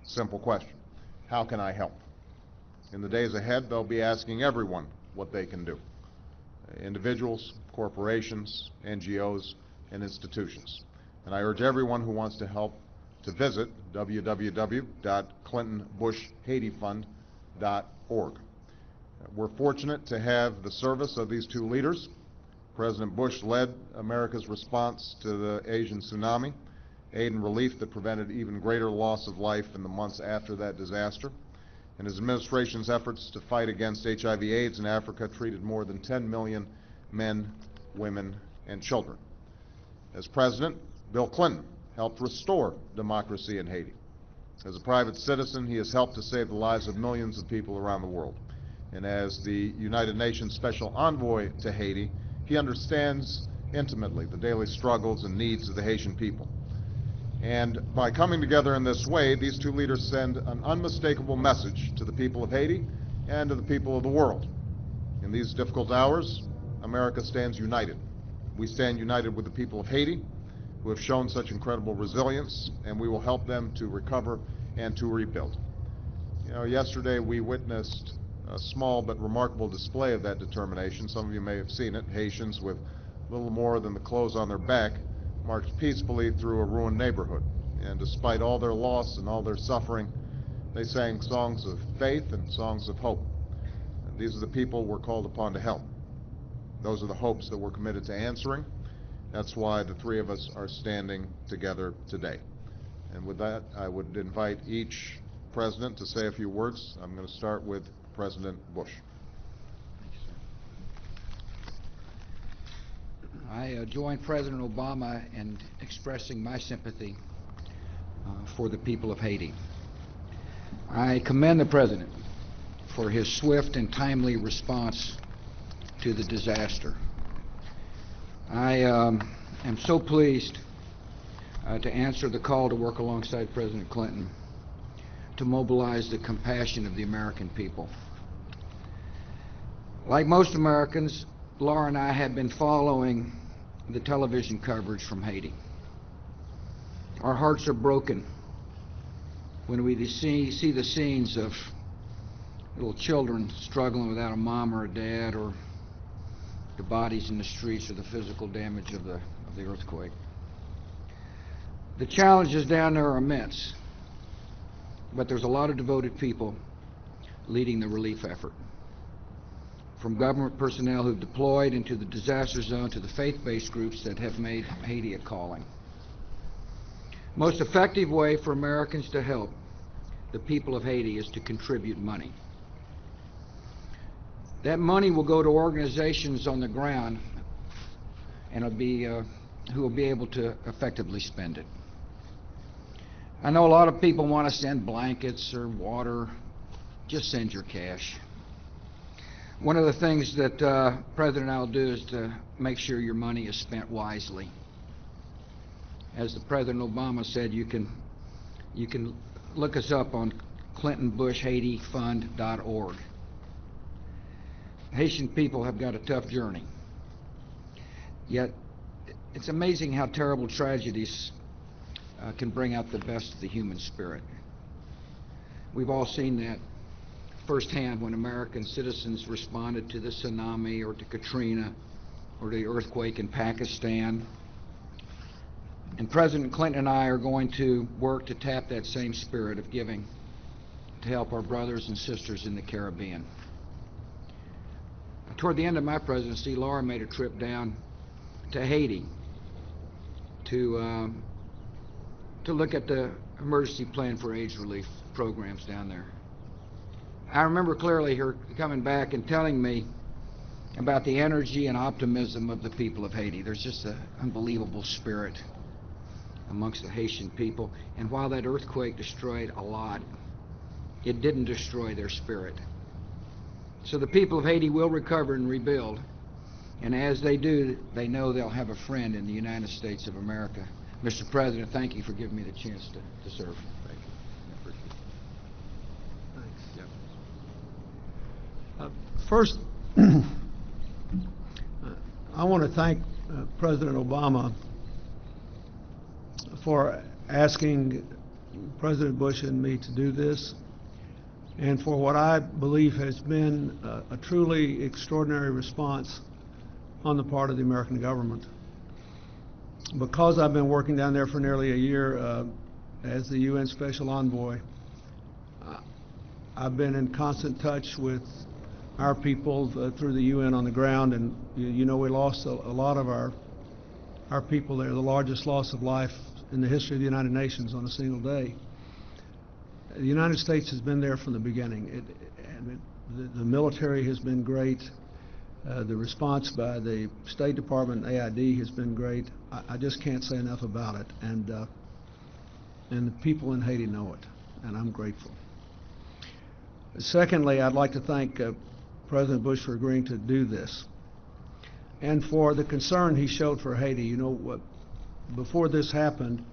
Simple question. How can I help? In the days ahead, they'll be asking everyone what they can do. Individuals, corporations, NGOs, and institutions. And I urge everyone who wants to help to visit www.clintonbushhaitiFund.org. We're fortunate to have the service of these two leaders. President Bush led America's response to the Asian tsunami, aid and relief that prevented even greater loss of life in the months after that disaster. And his administration's efforts to fight against HIV/AIDS in Africa treated more than 10 million men, women, and children. As president, Bill Clinton helped restore democracy in Haiti. As a private citizen, he has helped to save the lives of millions of people around the world. And as the United Nations Special Envoy to Haiti, he understands intimately the daily struggles and needs of the Haitian people. And by coming together in this way, these two leaders send an unmistakable message to the people of Haiti and to the people of the world. In these difficult hours, America stands united. We stand united with the people of Haiti, who have shown such incredible resilience, and we will help them to recover and to rebuild. You know, yesterday we witnessed a small but remarkable display of that determination. Some of you may have seen it. Haitians, with little more than the clothes on their back, marched peacefully through a ruined neighborhood. And despite all their loss and all their suffering, they sang songs of faith and songs of hope. And these are the people we're called upon to help. Those are the hopes that we're committed to answering. That's why the three of us are standing together today. And with that, I would invite each president to say a few words. I'm going to start with President Bush. I join President Obama in expressing my sympathy for the people of Haiti. I commend the President for his swift and timely response to the disaster. I am so pleased to answer the call to work alongside President Clinton to mobilize the compassion of the American people. Like most Americans, Laura and I have been following the television coverage from Haiti. Our hearts are broken when we see the scenes of little children struggling without a mom or a dad, or the bodies in the streets, or the physical damage of the earthquake. The challenges down there are immense, but there's a lot of devoted people leading the relief effort. From government personnel who've deployed into the disaster zone to the faith-based groups that have made Haiti a calling. Most effective way for Americans to help the people of Haiti is to contribute money. That money will go to organizations on the ground, and it'll be who will be able to effectively spend it. I know a lot of people want to send blankets or water. Just send your cash. One of the things that President and I will do is to make sure your money is spent wisely. As the President Obama said, you can look us up on ClintonBushHaitiFund.org. Haitian people have got a tough journey. Yet, it's amazing how terrible tragedies can bring out the best of the human spirit. We've all seen that firsthand when American citizens responded to the tsunami, or to Katrina, or to the earthquake in Pakistan. And President Clinton and I are going to work to tap that same spirit of giving to help our brothers and sisters in the Caribbean. Toward the end of my presidency, Laura made a trip down to Haiti to look at the emergency plan for AIDS relief programs down there. I remember clearly her coming back and telling me about the energy and optimism of the people of Haiti. There's just an unbelievable spirit amongst the Haitian people. And while that earthquake destroyed a lot, it didn't destroy their spirit. So the people of Haiti will recover and rebuild. And as they do, they know they'll have a friend in the United States of America. Mr. President, thank you for giving me the chance to serve. Thank you. I appreciate it. Thanks. Yep. First, I want to thank President Obama for asking President Bush and me to do this, and for what I believe has been a truly extraordinary response on the part of the American government. Because I've been working down there for nearly a year as the UN Special Envoy, I've been in constant touch with our people through the UN on the ground, and you know we lost a lot of our people there, the largest loss of life in the history of the United Nations on a single day. The United States has been there from the beginning. The military has been great. The response by the State Department and AID has been great. I just can't say enough about it, and the people in Haiti know it, and I'm grateful. Secondly, I'd like to thank President Bush for agreeing to do this, and for the concern he showed for Haiti. You know, before this happened,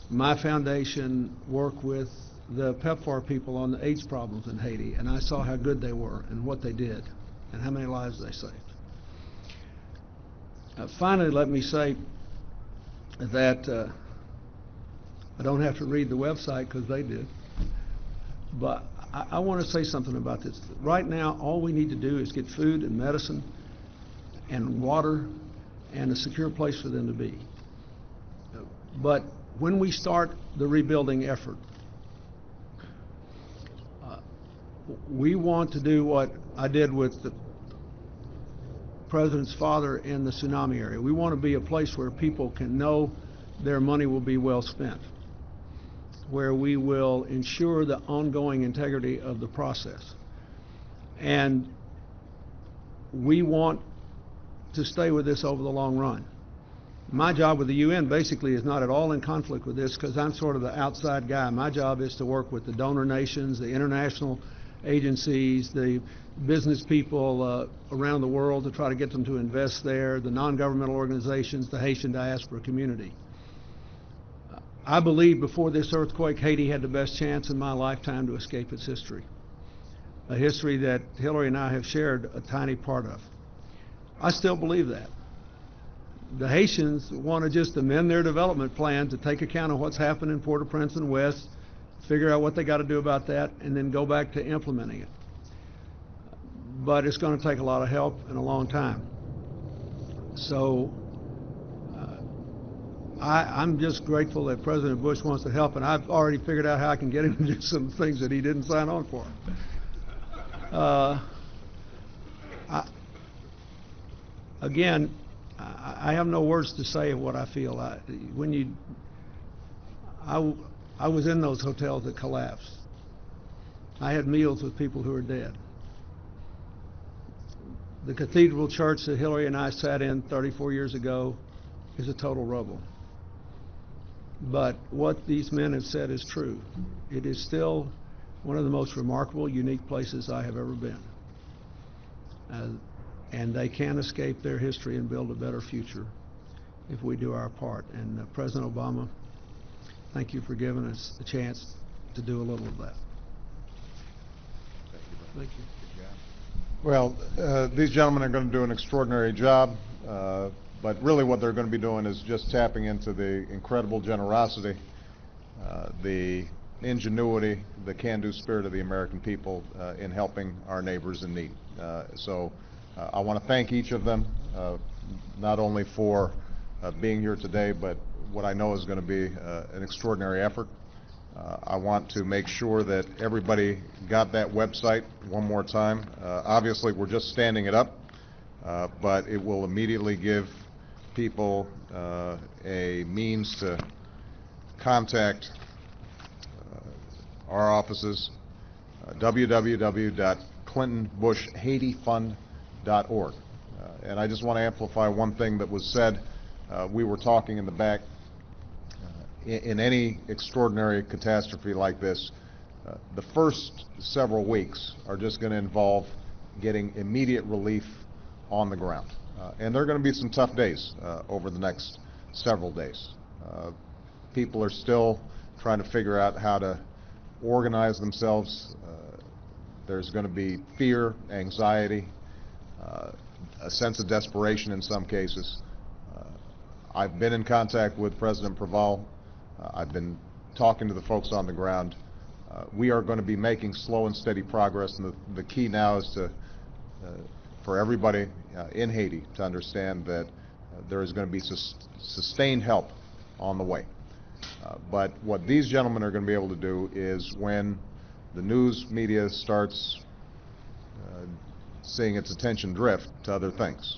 my foundation worked with the PEPFAR people on the AIDS problems in Haiti, and I saw how good they were and what they did and how many lives they saved. Finally, let me say that I don't have to read the website because they did, but I want to say something about this. Right now, all we need to do is get food and medicine and water and a secure place for them to be. But when we start the rebuilding effort, we want to do what I did with the President's father in the tsunami area. We want to be a place where people can know their money will be well spent, where we will ensure the ongoing integrity of the process. And we want to stay with this over the long run. My job with the UN basically is not at all in conflict with this because I'm sort of the outside guy. My job is to work with the donor nations, the international agencies, the business people around the world to try to get them to invest there, the non-governmental organizations, the Haitian diaspora community. I believe before this earthquake, Haiti had the best chance in my lifetime to escape its history, a history that Hillary and I have shared a tiny part of. I still believe that. The Haitians want to just amend their development plan to take account of what's happened in Port-au-Prince and West, figure out what they got to do about that, and then go back to implementing it. But it's going to take a lot of help and a long time. So I'm just grateful that President Bush wants to help, and I've already figured out how I can get him to do some things that he didn't sign on for. Again, I have no words to say of what I feel. I was in those hotels that collapsed. I had meals with people who are dead. The cathedral church that Hillary and I sat in 34 years ago is a total rubble. But what these men have said is true. It is still one of the most remarkable, unique places I have ever been. And they can escape their history and build a better future if we do our part. And President Obama, thank you for giving us a chance to do a little of that. Thank you. Well, these gentlemen are going to do an extraordinary job, but really what they're going to be doing is just tapping into the incredible generosity, the ingenuity, the can-do spirit of the American people in helping our neighbors in need. So I want to thank each of them, not only for being here today, but what I know is going to be an extraordinary effort. I want to make sure that everybody got that website one more time. Obviously, we're just standing it up, but it will immediately give people a means to contact our offices, www.clintonbushhaitiFund.org. And I just want to amplify one thing that was said. We were talking in the back. In any extraordinary catastrophe like this, the first several weeks are just going to involve getting immediate relief on the ground. And there are going to be some tough days over the next several days. People are still trying to figure out how to organize themselves. There's going to be fear, anxiety, a sense of desperation in some cases. I've been in contact with President Preval. I've been talking to the folks on the ground. We are going to be making slow and steady progress, and the key now is to for everybody in Haiti to understand that there is going to be sustained help on the way. But what these gentlemen are going to be able to do is, when the news media starts seeing its attention drift to other things,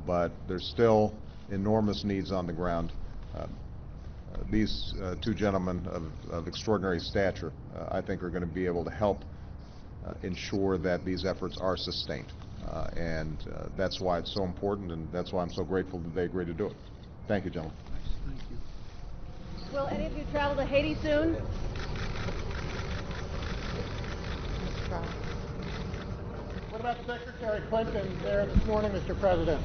but there's still enormous needs on the ground. These two gentlemen of extraordinary stature, I think, are going to be able to help ensure that these efforts are sustained. And that's why it's so important, and that's why I'm so grateful that they agreed to do it. Thank you, gentlemen. Thank you. Will any of you travel to Haiti soon? What about Secretary Clinton there this morning, Mr. President?